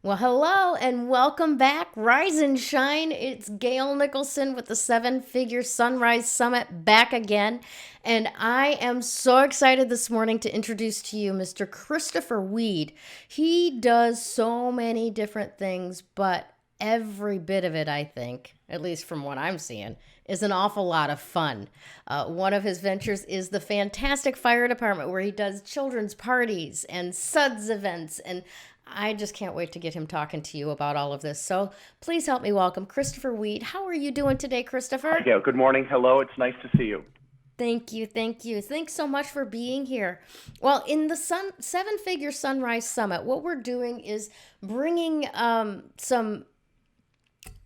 Well, hello and welcome back. Rise and shine. It's Gail Nicholson with the Seven Figure Sunrise Summit back again. And I am so excited this morning to introduce to you Mr. Christopher Weed. He does so many different things, but every bit of it, I think, at least from what I'm seeing, is an awful lot of fun. One of his ventures is the fantastic fire department where he does children's parties and suds events. And I just can't wait to get him talking to you about all of this. So please help me welcome Christopher Weed. How are you doing today, Hi, Christopher? Gail. Good morning. Hello. It's nice to see you. Thank you, thank you. Thanks so much for being here. Well, in the Seven Figure Sunrise Summit, what we're doing is bringing some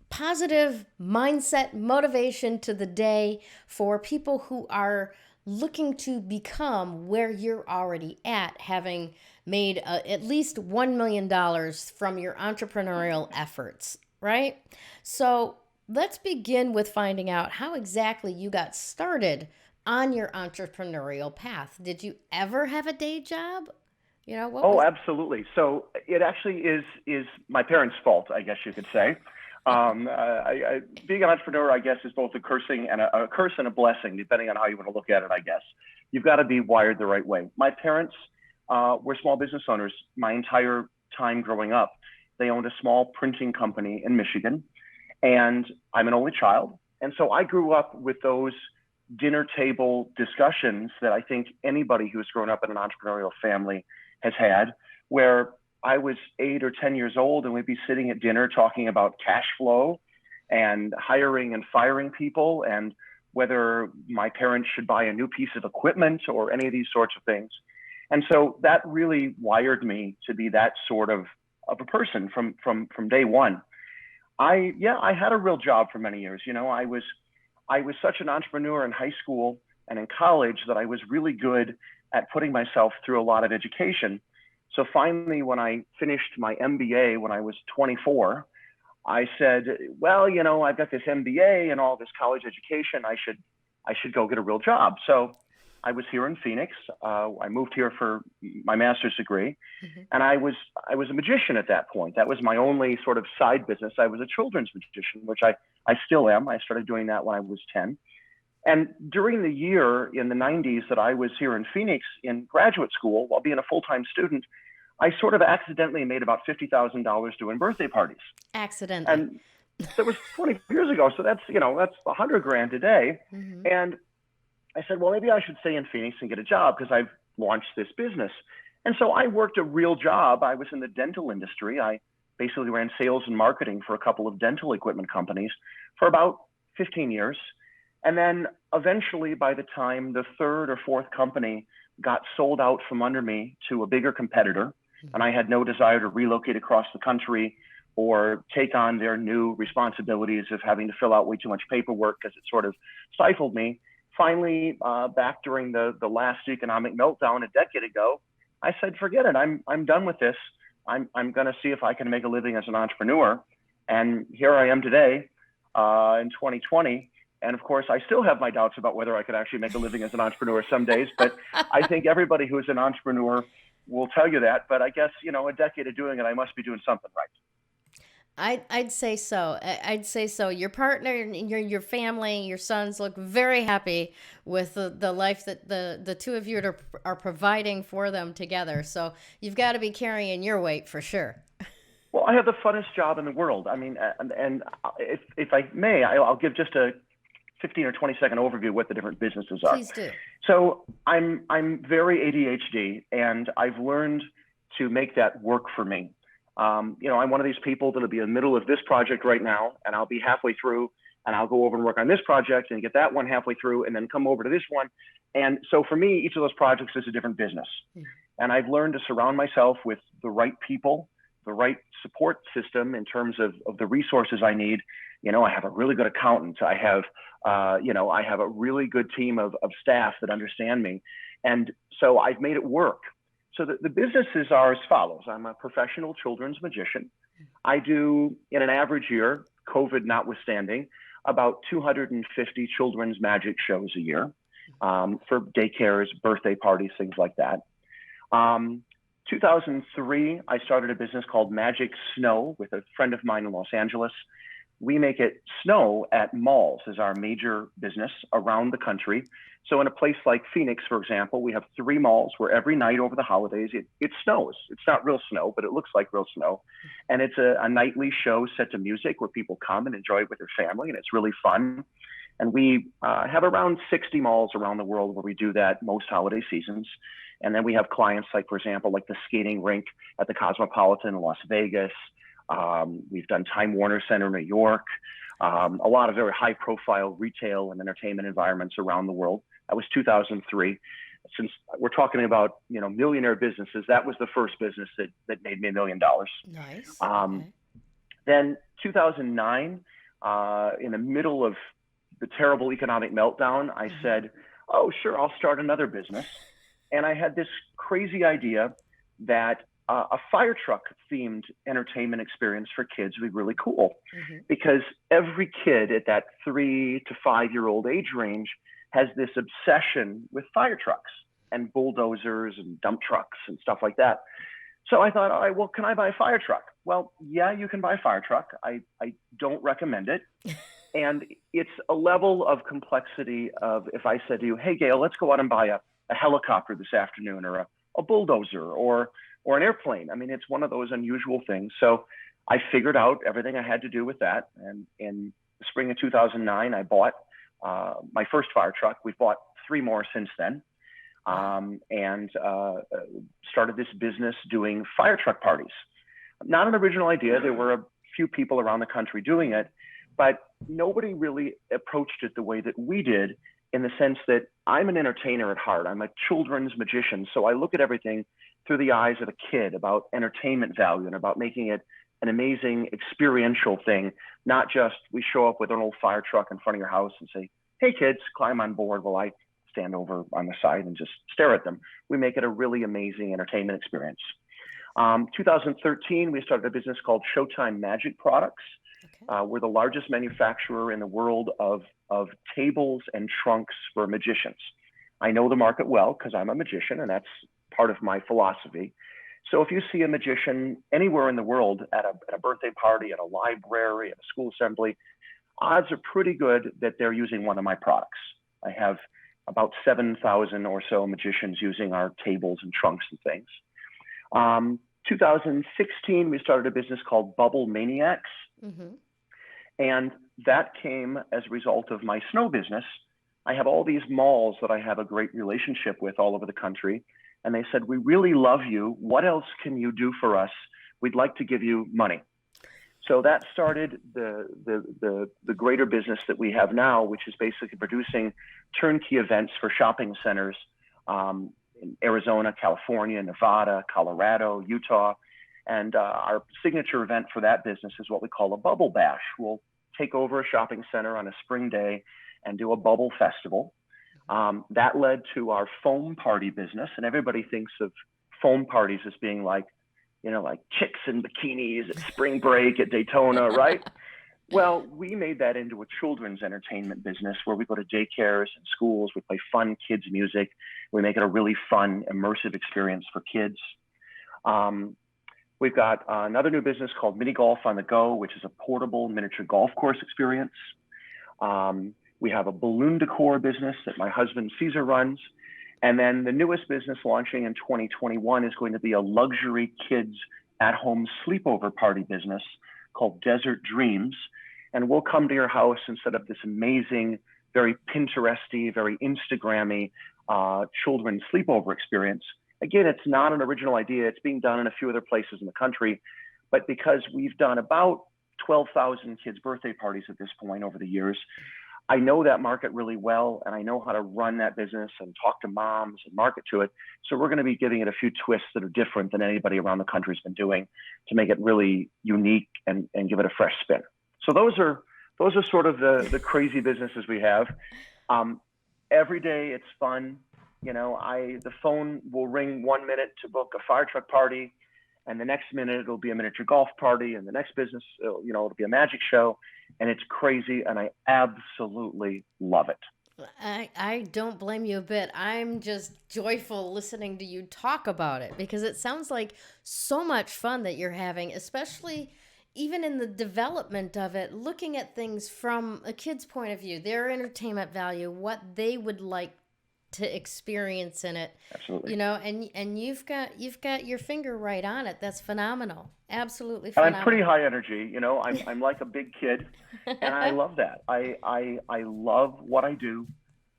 positive mindset motivation to the day for people who are looking to become where you're already at, having made at least $1 million from your entrepreneurial efforts, right? So let's begin with finding out how exactly you got started on your entrepreneurial path. Did you ever have a day job? What Oh, was. absolutely. So it actually is my parents' fault, I guess you could say. Being an entrepreneur, I guess, is both a curse and a blessing, depending on how you want to look at it. I guess you've got to be wired the right way. My parents were small business owners my entire time growing up. They owned a small printing company in Michigan, and I'm an only child, and so I grew up with those dinner table discussions that I think anybody who's grown up in an entrepreneurial family has had, where I was 8 or 10 years old and we'd be sitting at dinner talking about cash flow and hiring and firing people and whether my parents should buy a new piece of equipment or any of these sorts of things. And so that really wired me to be that sort of a person from day one. I had a real job for many years. I was such an entrepreneur in high school and in college that I was really good at putting myself through a lot of education. So finally, when I finished my MBA when I was 24, I said, well, I've got this MBA and all this college education. I should go get a real job. So I was here in Phoenix. I moved here for my master's degree, Mhm. and I was a magician at that point. That was my only sort of side business. I was a children's magician, which I still am. I started doing that when I was 10. And during the year in the 90s that I was here in Phoenix in graduate school while being a full-time student, I sort of accidentally made about $50,000 doing birthday parties. Accidentally. And that was 20 years ago. So that's 100 grand a day. Hmm. And I said, well, maybe I should stay in Phoenix and get a job because I've launched this business. And so I worked a real job. I was in the dental industry. I basically ran sales and marketing for a couple of dental equipment companies for about 15 years. And then eventually, by the time the third or fourth company got sold out from under me to a bigger competitor, and I had no desire to relocate across the country or take on their new responsibilities of having to fill out way too much paperwork because it sort of stifled me. Finally, back during the last economic meltdown a decade ago, I said, forget it. I'm done with this. I'm going to see if I can make a living as an entrepreneur. And here I am today in 2020. And of course, I still have my doubts about whether I could actually make a living as an entrepreneur some days. But I think everybody who is an entrepreneur will tell you that. But I guess, a decade of doing it, I must be doing something right. I'd say so. I'd say so. Your partner, and your family, your sons look very happy with the life that the two of you are providing for them together. So you've got to be carrying your weight for sure. Well, I have the funnest job in the world. I mean, and if I may, I'll give just a 15 or 20-second overview of what the different businesses are. Please do. So I'm very ADHD, and I've learned to make that work for me. I'm one of these people that'll be in the middle of this project right now, and I'll be halfway through, and I'll go over and work on this project and get that one halfway through, and then come over to this one. And so for me, each of those projects is a different business. And I've learned to surround myself with the right people, the right support system in terms of the resources I need. I have a really good accountant. I have a really good team of staff that understand me. And so I've made it work. So the businesses are as follows. I'm a professional children's magician. I do, in an average year, COVID notwithstanding, about 250 children's magic shows a year for daycares, birthday parties, things like that. Um, 2003, I started a business called Magic Snow with a friend of mine in Los Angeles. We make it snow at malls as our major business around the country. So in a place like Phoenix, for example, we have 3 malls where every night over the holidays, it snows. It's not real snow, but it looks like real snow. And it's a nightly show set to music where people come and enjoy it with their family, and it's really fun. And we have around 60 malls around the world where we do that most holiday seasons. And then we have clients like, for example, like the skating rink at the Cosmopolitan in Las Vegas. We've done Time Warner Center in New York, a lot of very high profile retail and entertainment environments around the world. That was 2003. Since we're talking about, millionaire businesses, that was the first business that made me $1 million. Nice. Okay. Then 2009, in the middle of the terrible economic meltdown, I said, oh, sure, I'll start another business. And I had this crazy idea that a fire truck themed entertainment experience for kids would be really cool, because every kid at that 3 to 5-year-old age range has this obsession with fire trucks and bulldozers and dump trucks and stuff like that. So I thought, all right, well, can I buy a fire truck? Well, yeah, you can buy a fire truck. I don't recommend it. And it's a level of complexity of, if I said to you, hey, Gail, let's go out and buy a helicopter this afternoon, or a bulldozer, or an airplane. I mean, it's one of those unusual things. So I figured out everything I had to do with that. And in the spring of 2009, I bought my first fire truck. We've bought 3 more since then, and started this business doing fire truck parties. Not an original idea. There were a few people around the country doing it, but nobody really approached it the way that we did, in the sense that I'm an entertainer at heart. I'm a children's magician. So I look at everything through the eyes of a kid, about entertainment value and about making it an amazing experiential thing, not just we show up with an old fire truck in front of your house and say, hey, kids, climb on board while I stand over on the side and just stare at them. We make it a really amazing entertainment experience. 2013, we started a business called Showtime Magic Products. We're the largest manufacturer in the world of tables and trunks for magicians. I know the market well because I'm a magician, and that's part of my philosophy. So if you see a magician anywhere in the world at a birthday party, at a library, at a school assembly, odds are pretty good that they're using one of my products. I have about 7,000 or so magicians using our tables and trunks and things. 2016, we started a business called Bubble Maniacs. And that came as a result of my snow business. I have all these malls that I have a great relationship with all over the country. And they said, we really love you. What else can you do for us? We'd like to give you money. So that started the greater business that we have now, which is basically producing turnkey events for shopping centers in Arizona, California, Nevada, Colorado, Utah. And our signature event for that business is what we call a bubble bash. We'll take over a shopping center on a spring day and do a bubble festival. That led to our foam party business. And everybody thinks of foam parties as being like chicks in bikinis at spring break at Daytona, right? Well, we made that into a children's entertainment business where we go to daycares and schools. We play fun kids music. We make it a really fun, immersive experience for kids. We've got another new business called Mini Golf on the Go, which is a portable miniature golf course experience. We have a balloon decor business that my husband Caesar runs. And then the newest business launching in 2021 is going to be a luxury kids at-home sleepover party business called Desert Dreams. And we'll come to your house and set up this amazing, very Pinteresty, very Instagrammy children's sleepover experience. Again, it's not an original idea. It's being done in a few other places in the country. But because we've done about 12,000 kids' birthday parties at this point over the years, I know that market really well, and I know how to run that business and talk to moms and market to it. So we're going to be giving it a few twists that are different than anybody around the country has been doing to make it really unique and give it a fresh spin. So those are sort of the crazy businesses we have. Every day it's fun. The phone will ring 1 minute to book a fire truck party, and the next minute it'll be a miniature golf party, and the next business, it'll be a magic show, and it's crazy, and I absolutely love it. I don't blame you a bit. I'm just joyful listening to you talk about it because it sounds like so much fun that you're having, especially even in the development of it, looking at things from a kid's point of view, their entertainment value, what they would like to experience in it, Absolutely. and you've got your finger right on it. That's phenomenal. Absolutely And I'm pretty phenomenal. high energy. I'm like a big kid, and I love that. I love what I do.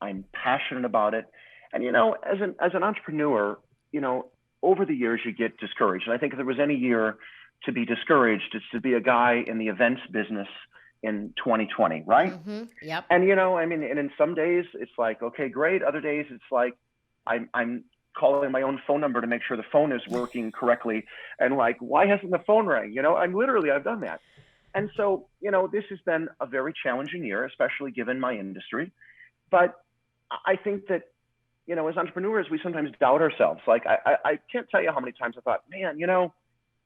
I'm passionate about it, and as an entrepreneur, you know, over the years you get discouraged. And I think if there was any year to be discouraged, it's to be a guy in the events business in 2020, right? Yep. And I mean, and in some days it's like, okay, great. Other days it's like I'm calling my own phone number to make sure the phone is working correctly, and like, why hasn't the phone rang? I've done that. And so, this has been a very challenging year, especially given my industry. But I think that, as entrepreneurs, we sometimes doubt ourselves. Like, I can't tell you how many times I thought, man,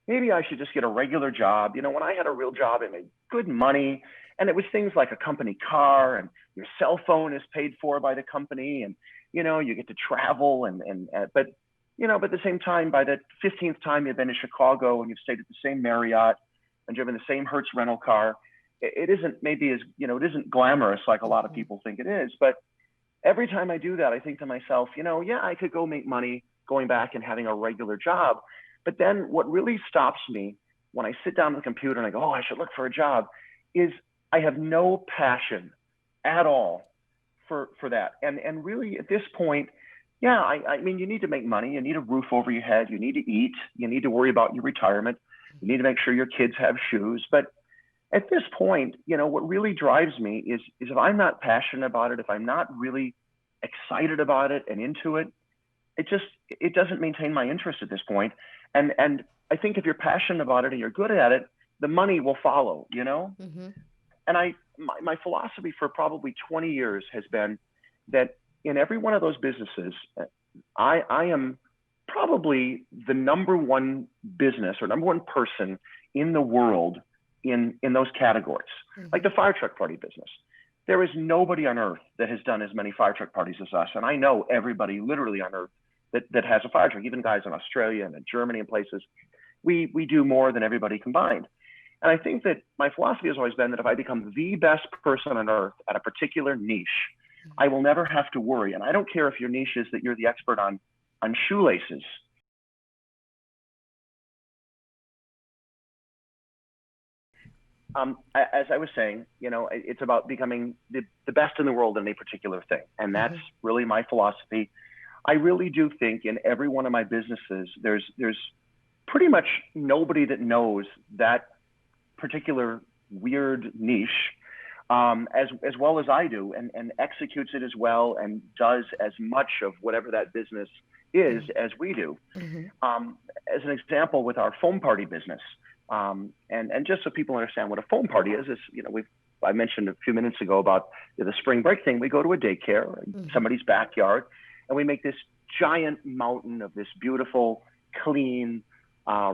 maybe I should just get a regular job. When I had a real job, I made good money. And it was things like a company car, and your cell phone is paid for by the company. And, you get to travel. But at the same time, by the 15th time you've been to Chicago and you've stayed at the same Marriott and driven the same Hertz rental car, it isn't maybe as, it isn't glamorous like a lot of Mhm. people think it is. But every time I do that, I think to myself, yeah, I could go make money going back and having a regular job. But then what really stops me when I sit down at the computer and I go, oh, I should look for a job, is I have no passion at all for that. And really at this point, yeah, I mean, you need to make money. You need a roof over your head. You need to eat. You need to worry about your retirement. You need to make sure your kids have shoes. But at this point, what really drives me is if I'm not passionate about it, if I'm not really excited about it and into it, it doesn't maintain my interest at this point. And I think if you're passionate about it and you're good at it, the money will follow. Mhm. And my philosophy for probably 20 years has been that in every one of those businesses, I am probably the number one business or number one person in the world in those categories. Like Mhm. the fire truck party business. There is nobody on earth that has done as many fire truck parties as us. And I know everybody literally on earth that has a fire truck, even guys in Australia and in Germany and places. We do more than everybody combined. And I think that my philosophy has always been that if I become the best person on earth at a particular niche, I will never have to worry. And I don't care if your niche is that you're the expert on shoelaces. As I was saying, it's about becoming the best in the world in a particular thing. And that's Mhm. really my philosophy. I really do think in every one of my businesses, there's pretty much nobody that knows that particular weird niche as well as I do, and executes it as well and does as much of whatever that business is as we do. Mhm. As an example, with our foam party business, and just so people understand what a foam party is I mentioned a few minutes ago about the spring break thing. We go to a daycare in Mhm. somebody's backyard, and we make this giant mountain of this beautiful, clean,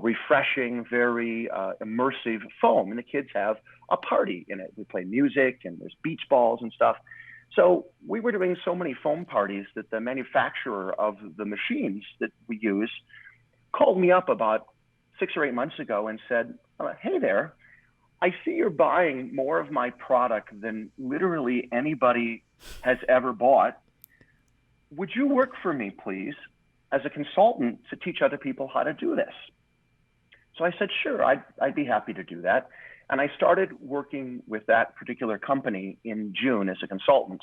refreshing, very immersive foam, and the kids have a party in it. We play music, and there's beach balls and stuff. So we were doing so many foam parties that the manufacturer of the machines that we use called me up about 6 or 8 months ago and said, hey there, I see you're buying more of my product than literally anybody has ever bought. Would you work for me, please, as a consultant to teach other people how to do this? So I said, sure, I'd be happy to do that. And I started working with that particular company in June as a consultant.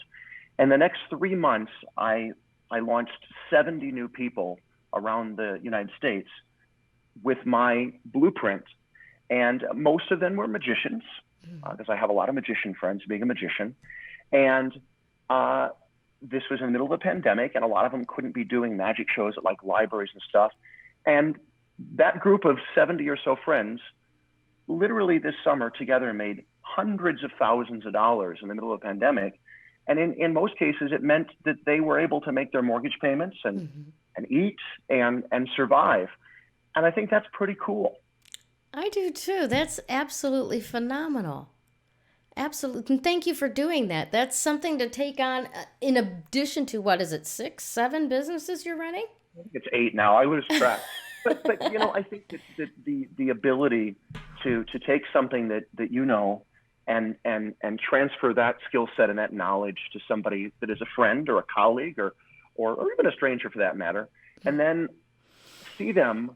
And the next 3 months, I launched 70 new people around the United States with my blueprint. And most of them were magicians, because I have a lot of magician friends, being a magician. And this was in the middle of a pandemic, and a lot of them couldn't be doing magic shows at like libraries and stuff. And that group of 70 or so friends literally this summer together made hundreds of thousands of dollars in the middle of a pandemic. And in most cases, it meant that they were able to make their mortgage payments Mhm. and eat and survive. And I think that's pretty cool. I do too. That's absolutely phenomenal. Absolutely. And thank you for doing that. That's something to take on in addition to what is it, six, seven businesses you're running? It's 8 now. I lose track. But I think that the ability to take something that and transfer that skill set and that knowledge to somebody that is a friend or a colleague or even a stranger for that matter, and then see them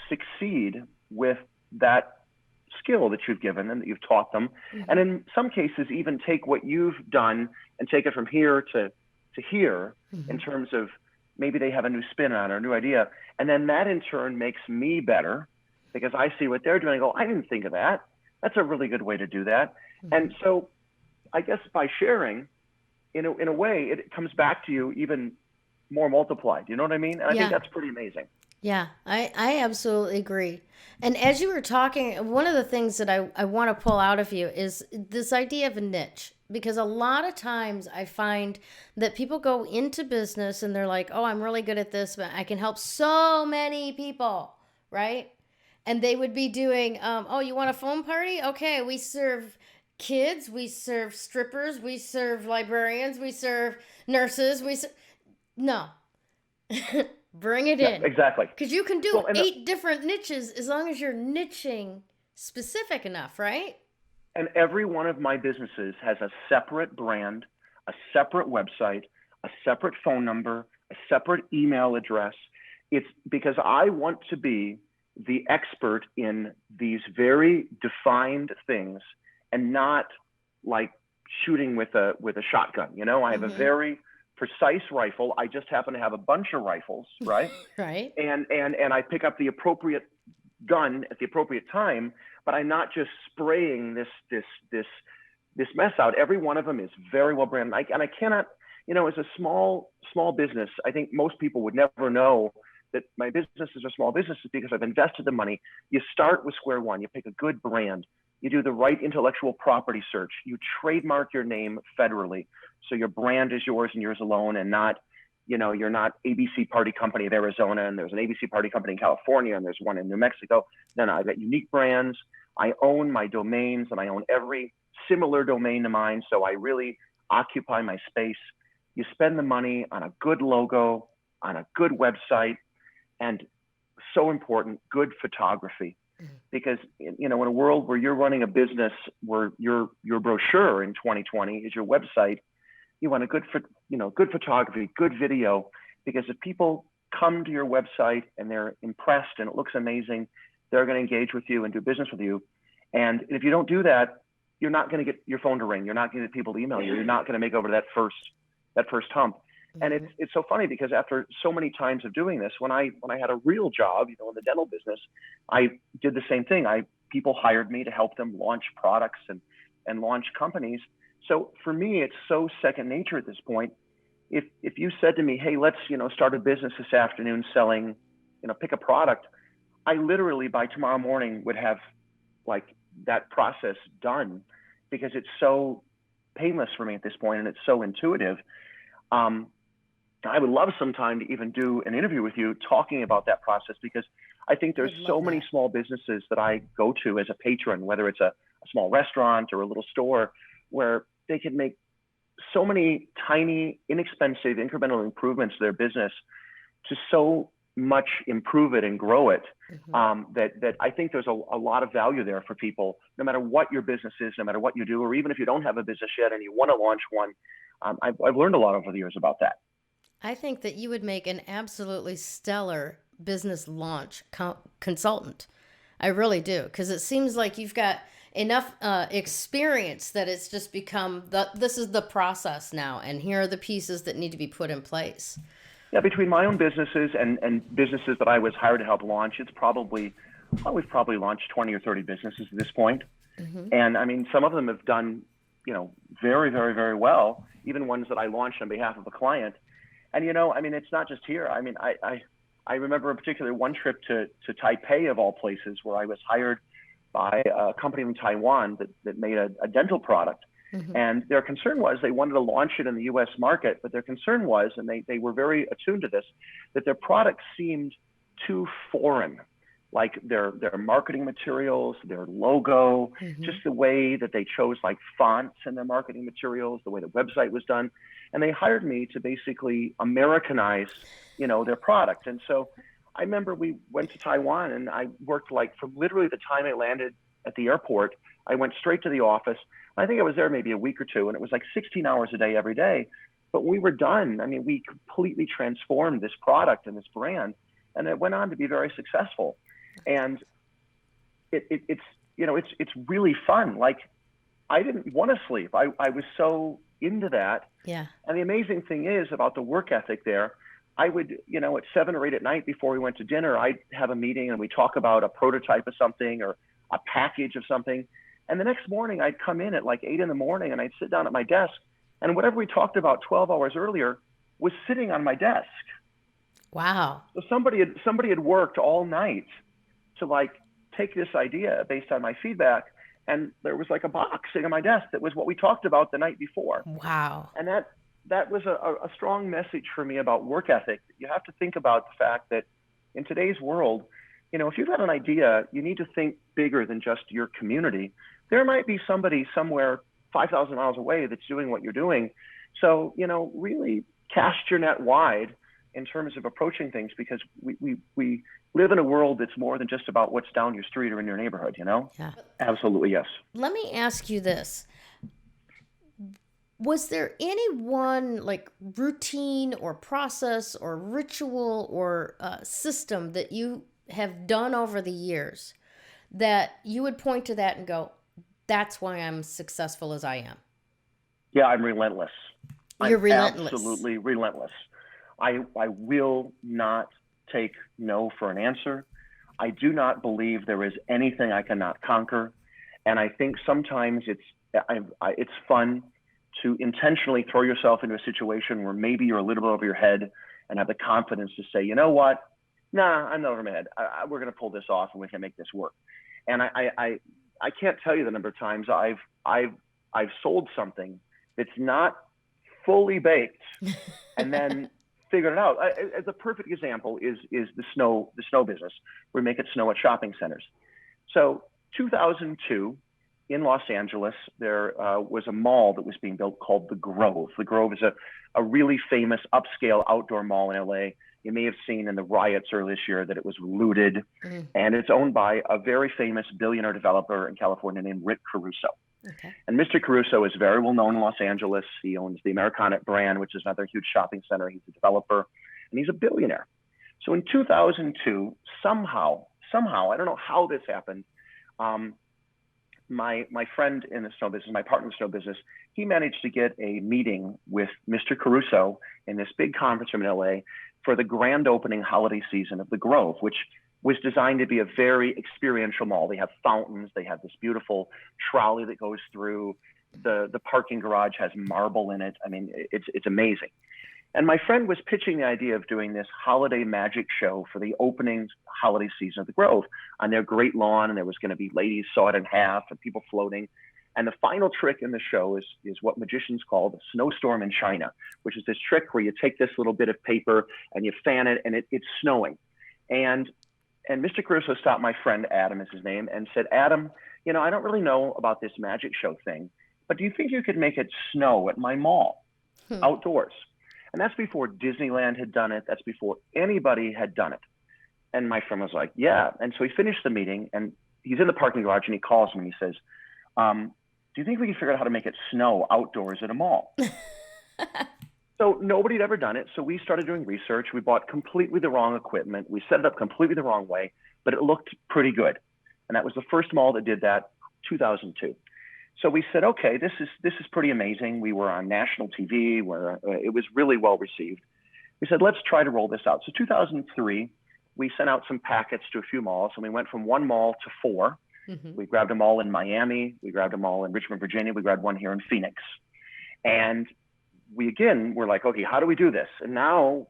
succeed with that skill that you've given and that you've taught them, and in some cases even take what you've done and take it from here to here in terms of maybe they have a new spin on it or a new idea, and then that in turn makes me better because I see what they're doing and go, I didn't think of that. That's a really good way to do that. And so I guess by sharing, in a way, it comes back to you even more multiplied. You know what I mean? And I think Yeah. that's pretty amazing. Yeah, I absolutely agree. And as you were talking, one of the things that I want to pull out of you is this idea of a niche. Because a lot of times I find that people go into business and they're like, oh, I'm really good at this, but I can help so many people, right? And they would be doing, oh, you want a foam party? Okay, we serve kids, we serve strippers, we serve librarians, we serve nurses, no, bring it Yeah, in. exactly. Because you can do Well, and 8 different niches as long as you're niching specific enough, right? every one of my businesses has a separate brand, a separate website, a separate phone number, a separate email address. It's because I want to be the expert in these very defined things and not like shooting with a shotgun. I have a very precise rifle. I just happen to have a bunch of rifles, right? Right. And I pick up the appropriate gun at the appropriate time, but I'm not just spraying this mess out. Every one of them is very well branded. And I cannot, as a small business, I think most people would never know that my businesses are small businesses because I've invested the money. You start with square one. You pick a good brand. You do the right intellectual property search. You trademark your name federally, so your brand is yours and yours alone, and not, you're not ABC Party Company of Arizona, and there's an ABC Party Company in California, and there's one in New Mexico. No, I've got unique brands. I own my domains, and I own every similar domain to mine, so I really occupy my space. You spend the money on a good logo, on a good website, and so important, good photography. Because in a world where you're running a business where your brochure in 2020 is your website, you want a good photography, good video, because if people come to your website and they're impressed and it looks amazing, they're going to engage with you and do business with you. And if you don't do that, you're not going to get your phone to ring. You're not going to get people to email you. You're not going to make over that first hump. And it's so funny because after so many times of doing this, when I had a real job, in the dental business, I did the same thing. People hired me to help them launch products and launch companies. So for me, it's so second nature at this point. If you said to me, hey, let's start a business this afternoon selling, pick a product, I literally by tomorrow morning would have like that process done because it's so painless for me at this point and it's so intuitive. I would love sometime to even do an interview with you talking about that process because I think there's so many small businesses that I go to as a patron, whether it's a small restaurant or a little store, where they can make so many tiny, inexpensive, incremental improvements to their business to so much improve it and grow it, that I think there's a lot of value there for people, no matter what your business is, no matter what you do, or even if you don't have a business yet and you want to launch one. I've learned a lot over the years about that. I think that you would make an absolutely stellar business launch consultant. I really do, because it seems like you've got enough experience that it's just become this is the process now, and here are the pieces that need to be put in place. Yeah, between my own businesses and businesses that I was hired to help launch, we've probably launched 20 or 30 businesses at this point. And I mean, some of them have done, very, very, very well, even ones that I launched on behalf of a client. And, I mean, it's not just here. I mean, I remember in particular one trip to Taipei, of all places, where I was hired by a company in Taiwan that made a dental product. And their concern was they wanted to launch it in the U.S. market, but their concern was, and they were very attuned to this, that their product seemed too foreign. like their marketing materials, their logo, Mm-hmm. just the way that they chose like fonts in their marketing materials, the way the website was done. And they hired me to basically Americanize, their product. And so I remember we went to Taiwan and I worked like from literally the time I landed at the airport, I went straight to the office. I think I was there maybe a week or two, and it was like 16 hours a day every day. But we were done. I mean, we completely transformed this product and this brand, and it went on to be very successful. And it's really fun. Like I didn't want to sleep. I was so into that. Yeah. And the amazing thing is about the work ethic there, I would, at 7 or 8 at night before we went to dinner, I'd have a meeting and we talk about a prototype of something or a package of something. And the next morning I'd come in at like 8 in the morning and I'd sit down at my desk and whatever we talked about 12 hours earlier was sitting on my desk. Wow. So somebody had worked all night to like take this idea based on my feedback, and there was like a box sitting on my desk that was what we talked about the night before. Wow. And that was a strong message for me about work ethic. You have to think about the fact that in today's world, if you've got an idea, you need to think bigger than just your community. There might be somebody somewhere 5,000 miles away that's doing what you're doing. So, really cast your net wide in terms of approaching things, because we live in a world that's more than just about what's down your street or in your neighborhood, Yeah. Absolutely, yes. Let me ask you this. Was there any one like routine or process or ritual or system that you have done over the years that you would point to that and go, that's why I'm successful as I am? Yeah, I'm relentless. You're I'm relentless. absolutely relentless. I will not take no for an answer. I do not believe there is anything I cannot conquer. And I think sometimes it's fun to intentionally throw yourself into a situation where maybe you're a little bit over your head and have the confidence to say, you know what? Nah, I'm not over my head. We're going to pull this off and we can make this work. And I can't tell you the number of times I've sold something that's not fully baked and then figured it out. As a perfect example is the snow business. We make it snow at shopping centers. So 2002 in Los Angeles, there was a mall that was being built called The Grove. The Grove is a really famous upscale outdoor mall in LA. You may have seen in the riots earlier this year that it was looted, and it's owned by a very famous billionaire developer in California named Rick Caruso. Okay. And Mr. Caruso is very well known in Los Angeles. He owns the Americana brand, which is another huge shopping center. He's a developer, and he's a billionaire. So in 2002, somehow, I don't know how this happened, my friend in the snow business, my partner in the snow business, he managed to get a meeting with Mr. Caruso in this big conference room in LA for the grand opening holiday season of The Grove, which was designed to be a very experiential mall. They have fountains, they have this beautiful trolley that goes through. The parking garage has marble in it. I mean, it's amazing. And my friend was pitching the idea of doing this holiday magic show for the opening holiday season of The Grove on their great lawn. And there was going to be ladies sawed in half and people floating. And the final trick in the show is what magicians call the snowstorm in China, which is this trick where you take this little bit of paper and you fan it and it's snowing. And Mr. Caruso stopped my friend, Adam is his name, and said, Adam, I don't really know about this magic show thing, but do you think you could make it snow at my mall outdoors? And that's before Disneyland had done it. That's before anybody had done it. And my friend was like, yeah. And so he finished the meeting and he's in the parking garage and he calls me and he says, do you think we can figure out how to make it snow outdoors at a mall? So nobody had ever done it. So we started doing research. We bought completely the wrong equipment. We set it up completely the wrong way, but it looked pretty good. And that was the first mall that did that, 2002. So we said, okay, this is pretty amazing. We were on national TV where it was really well received. We said, let's try to roll this out. So 2003, we sent out some packets to a few malls and we went from one mall to four. Mm-hmm. We grabbed a mall in Miami. We grabbed a mall in Richmond, Virginia. We grabbed one here in Phoenix. And we're like, okay, how do we do this? And now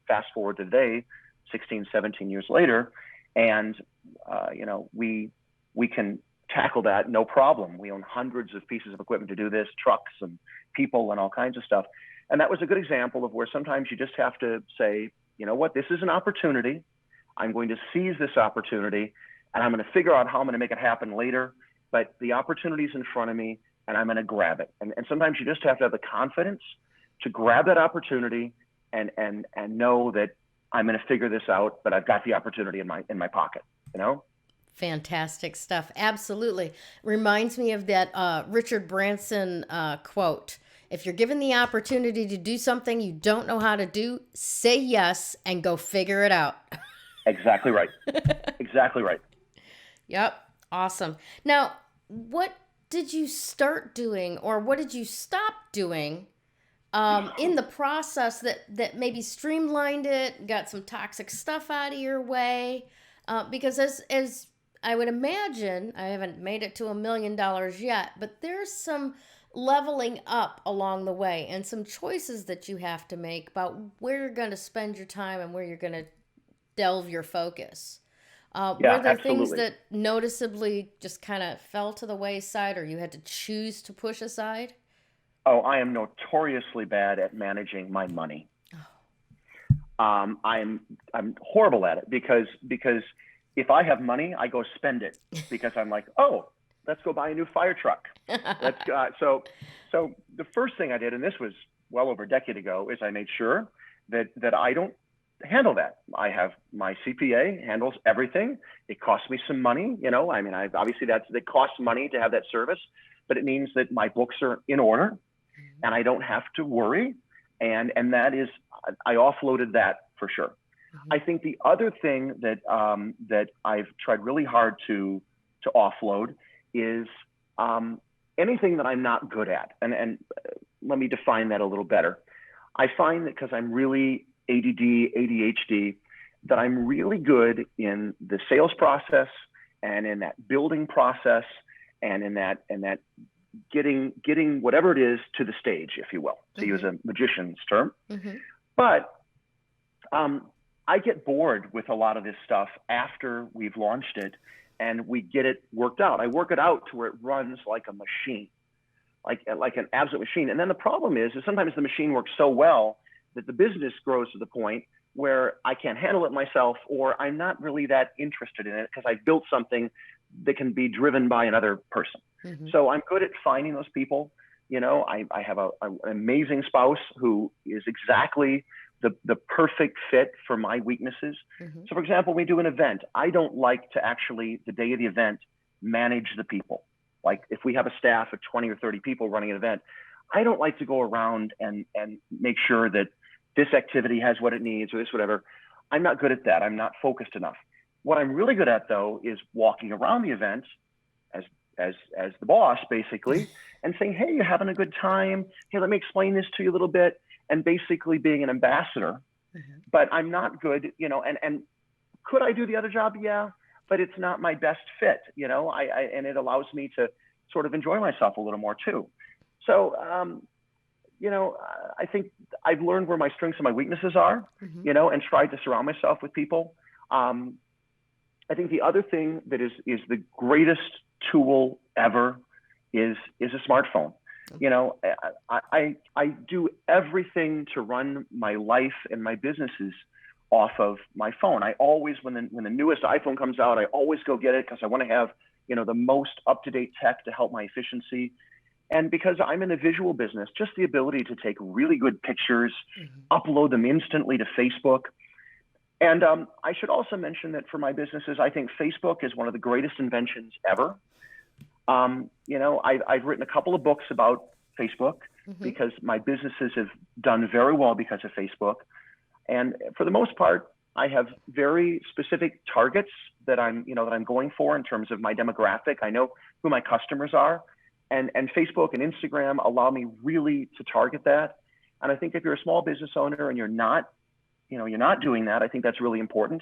fast forward to today, 16, 17 years later, and we can tackle that no problem. We own hundreds of pieces of equipment to do this, trucks and people and all kinds of stuff. And that was a good example of where sometimes you just have to say, you know what, this is an opportunity. I'm going to seize this opportunity, and I'm going to figure out how I'm going to make it happen later. But the opportunity's in front of me, and I'm going to grab it. And sometimes you just have to have the confidence to grab that opportunity and know that I'm going to figure this out, but I've got the opportunity in my pocket, you know? Fantastic stuff. Absolutely. Reminds me of that Richard Branson quote. If you're given the opportunity to do something you don't know how to do, say yes and go figure it out. Exactly right. Exactly right. Yep. Awesome. Now, what did you start doing or what did you stop doing in the process that maybe streamlined it, got some toxic stuff out of your way? Because as I would imagine, I haven't made it to $1 million yet, but there's some leveling up along the way and some choices that you have to make about where you're going to spend your time and where you're going to delve your focus. Were Yeah, there things absolutely. that noticeably just kind of fell to the wayside or you had to choose to push aside? Oh, I am notoriously bad at managing my money. I'm horrible at it because if I have money, I go spend it because I'm like, oh, let's go buy a new fire truck. Let's so the first thing I did, and this was well over a decade ago, is I made sure that I don't handle that. I have my CPA handles everything. It costs me some money, you know. I mean, I obviously it costs money to have that service, but it means that my books are in order and I don't have to worry. And that is, I offloaded that for sure. Mm-hmm. I think the other thing that I've tried really hard to offload is anything that I'm not good at. And let me define that a little better. I find that because I'm really ADD, ADHD, that I'm really good in the sales process and in that building process and in that getting whatever it is to the stage, if you will, to use a magician's term. Mm-hmm. But I get bored with a lot of this stuff after we've launched it and we get it worked out. I work it out to where it runs like a machine, like an absolute machine. And then the problem is sometimes the machine works so well that the business grows to the point where I can't handle it myself, or I'm not really that interested in it because I built something that can be driven by another person. Mm-hmm. So I'm good at finding those people. You know, I have an amazing spouse who is exactly the perfect fit for my weaknesses. Mm-hmm. So for example, we do an event. I don't like to actually, the day of the event, manage the people. Like if we have a staff of 20 or 30 people running an event, I don't like to go around and make sure that this activity has what it needs or this, whatever. I'm not good at that. I'm not focused enough. What I'm really good at though, is walking around the event as the boss basically and saying, hey, you're having a good time. Hey, let me explain this to you a little bit. And basically being an ambassador, but I'm not good, you know, and could I do the other job? Yeah, but it's not my best fit, you know, and it allows me to sort of enjoy myself a little more too. So, you know, I think I've learned where my strengths and my weaknesses are, you know, and tried to surround myself with people. I think the other thing that is the greatest tool ever is a smartphone. You know, I do everything to run my life and my businesses off of my phone. I always, when the newest iPhone comes out, I always go get it because I want to have, you know, the most up-to-date tech to help my efficiency. And because I'm in a visual business, just the ability to take really good pictures, upload them instantly to Facebook. And I should also mention that for my businesses, I think Facebook is one of the greatest inventions ever. You know, I've written a couple of books about Facebook because my businesses have done very well because of Facebook. And for the most part, I have very specific targets that I'm going for in terms of my demographic. I know who my customers are, and Facebook and Instagram allow me really to target that. And I think if you're a small business owner and you're not doing that, I think that's really important.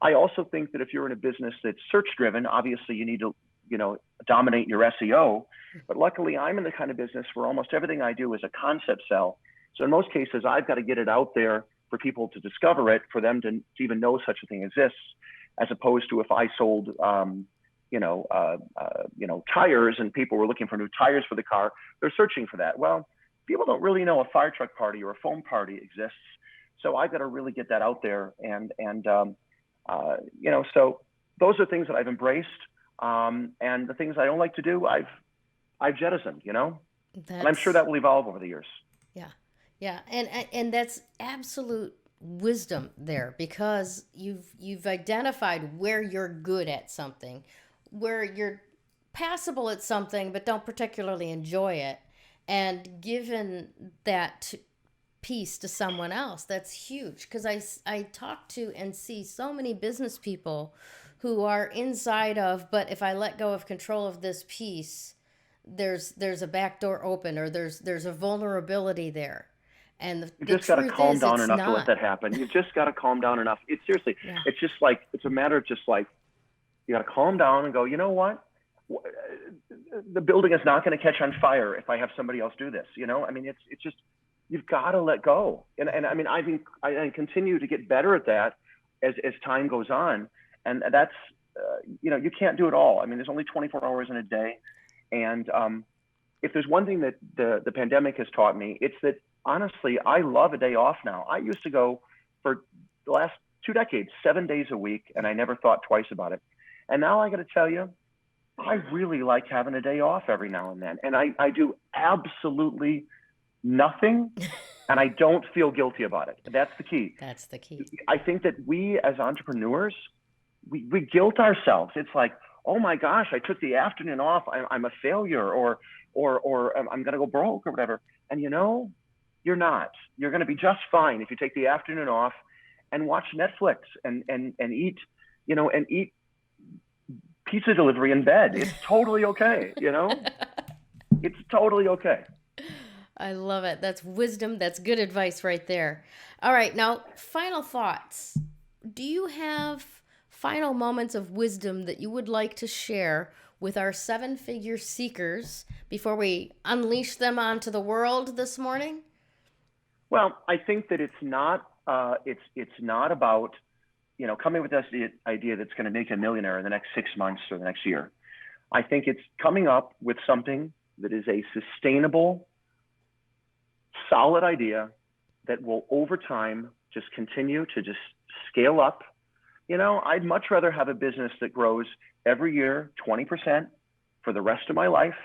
I also think that if you're in a business that's search driven, obviously you need to, you know, dominate your SEO. But luckily I'm in the kind of business where almost everything I do is a concept sell. So in most cases, I've got to get it out there for people to discover it, for them to even know such a thing exists, as opposed to if I sold, tires and people were looking for new tires for the car, they're searching for that. Well, people don't really know a fire truck party or a foam party exists. So I've got to really get that out there. And So those are things that I've embraced. And the things I don't like to do, I've jettisoned, and I'm sure That's that will evolve over the years. yeah, yeah, and that's absolute wisdom there because you've identified where you're good at something, where you're passable at something but don't particularly enjoy it, and given that piece to someone else. That's huge because I talk to and see so many business people who are inside of, but if I let go of control of this piece, there's a back door open or there's a vulnerability there. And You the just got to truth calm is down it's enough to let not. that happen. You've just got to calm down enough. It's seriously, Yeah. it's just like, it's a matter of just like, you got to calm down and go, you know what? The building is not going to catch on fire if I have somebody else do this. I mean, it's just, you've got to let go. And I mean, I continue to get better at that as time goes on. And that's, you can't do it all. I mean, there's only 24 hours in a day. And if there's one thing that the pandemic has taught me, it's that honestly, I love a day off now. I used to go for the last 2 decades, 7 days a week, and I never thought twice about it. And now I got to tell you, I really like having a day off every now and then. And I do absolutely nothing, and I don't feel guilty about it. That's the key. That's the key. I think that we as entrepreneurs, we guilt ourselves. It's like, oh my gosh, I took the afternoon off. I'm a failure, or I'm going to go broke or whatever. And you're not. You're going to be just fine if you take the afternoon off and watch Netflix and eat, and eat pizza delivery in bed. It's totally okay. It's totally okay. I love it. That's wisdom. That's good advice right there. All right, now final thoughts. Do you have final moments of wisdom that you would like to share with our seven-figure seekers before we unleash them onto the world this morning? Well, I think that it's not about coming with this idea that's going to make you a millionaire in the next 6 months or the next year. I think it's coming up with something that is a sustainable, solid idea that will over time just continue to just scale up. I'd much rather have a business that grows every year 20% for the rest of my life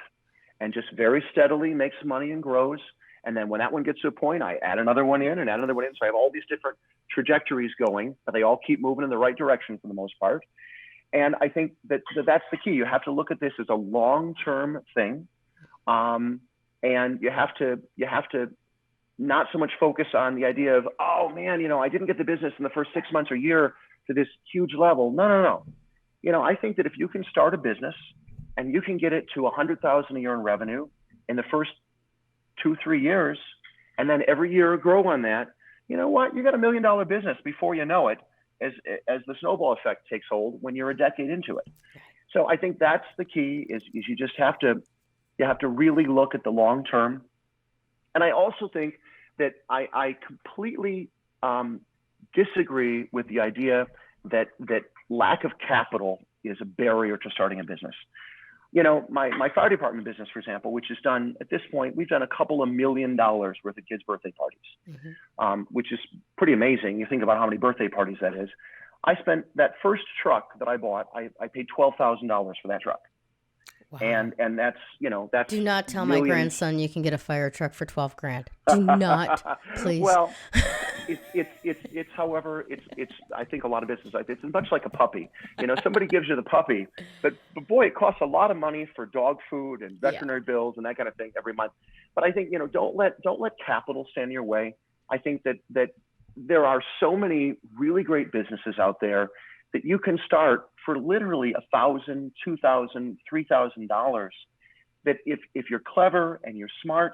and just very steadily makes money and grows. And then when that one gets to a point, I add another one in and add another one in. So I have all these different trajectories going, but they all keep moving in the right direction for the most part. And I think that that's the key. You have to look at this as a long-term thing. And you have to not so much focus on the idea of, oh man, I didn't get the business in the first 6 months or year to this huge level. No. I think that if you can start a business and you can get it to 100,000 a year in revenue in the first 2-3 years, and then every year grow on that, you know what? You got $1 million business before you know it, as the snowball effect takes hold when you're a decade into it. So I think that's the key is you just have to really look at the long term. And I also think that I completely disagree with the idea that lack of capital is a barrier to starting a business. My fire department business, for example, which is done at this point, we've done a couple of $1 million worth of kids' birthday parties, which is pretty amazing. You think about how many birthday parties that is. I spent that first truck that I bought, I paid $12,000 for that truck. Wow. And that's do not tell millions. my grandson you can get a fire truck for 12 grand. Do not, please. Well, it's however it's I think a lot of business it's much like a puppy. Somebody gives you the puppy, but boy, it costs a lot of money for dog food and veterinary bills and that kind of thing every month. But I think don't let capital stand in your way. I think that there are so many really great businesses out there that you can start for literally $1,000, $2,000, $3,000. That if you're clever and you're smart,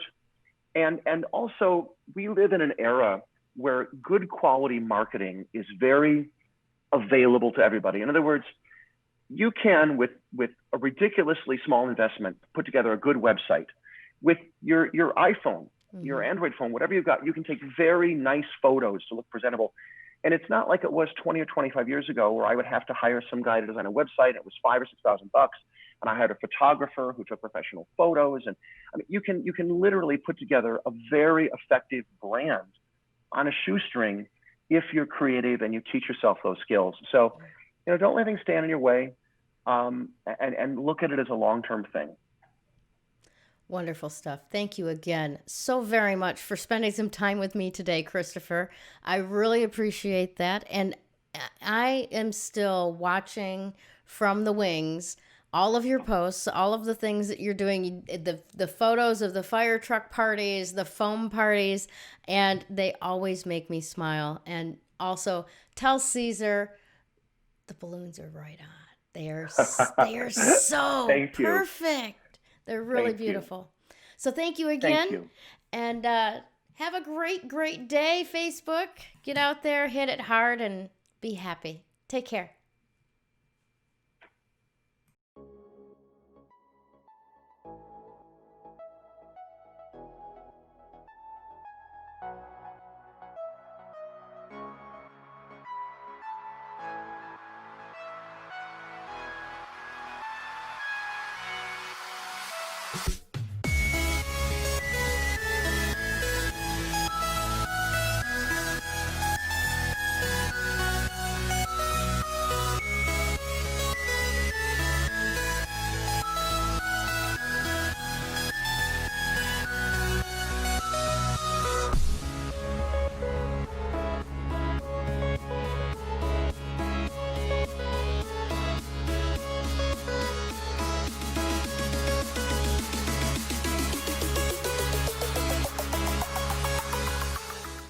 and also we live in an era where good quality marketing is very available to everybody. In other words, you can with a ridiculously small investment put together a good website. With your iPhone, your Android phone, whatever you've got, you can take very nice photos to look presentable. And it's not like it was 20 or 25 years ago where I would have to hire some guy to design a website. It was $5,000 or $6,000, and I hired a photographer who took professional photos. And I mean, you can literally put together a very effective brand on a shoestring if you're creative and you teach yourself those skills. So, don't let things stand in your way, and look at it as a long-term thing. Wonderful stuff. Thank you again so very much for spending some time with me today, Christopher. I really appreciate that. And I am still watching from the wings all of your posts, all of the things that you're doing, the photos of the fire truck parties, the foam parties, and they always make me smile. And also tell Caesar the balloons are right on. They are so Thank you. perfect. They're really Thank you. beautiful. So thank you Thank again. you. And have a great, great day, Facebook. Get out there, hit it hard, and be happy. Take care.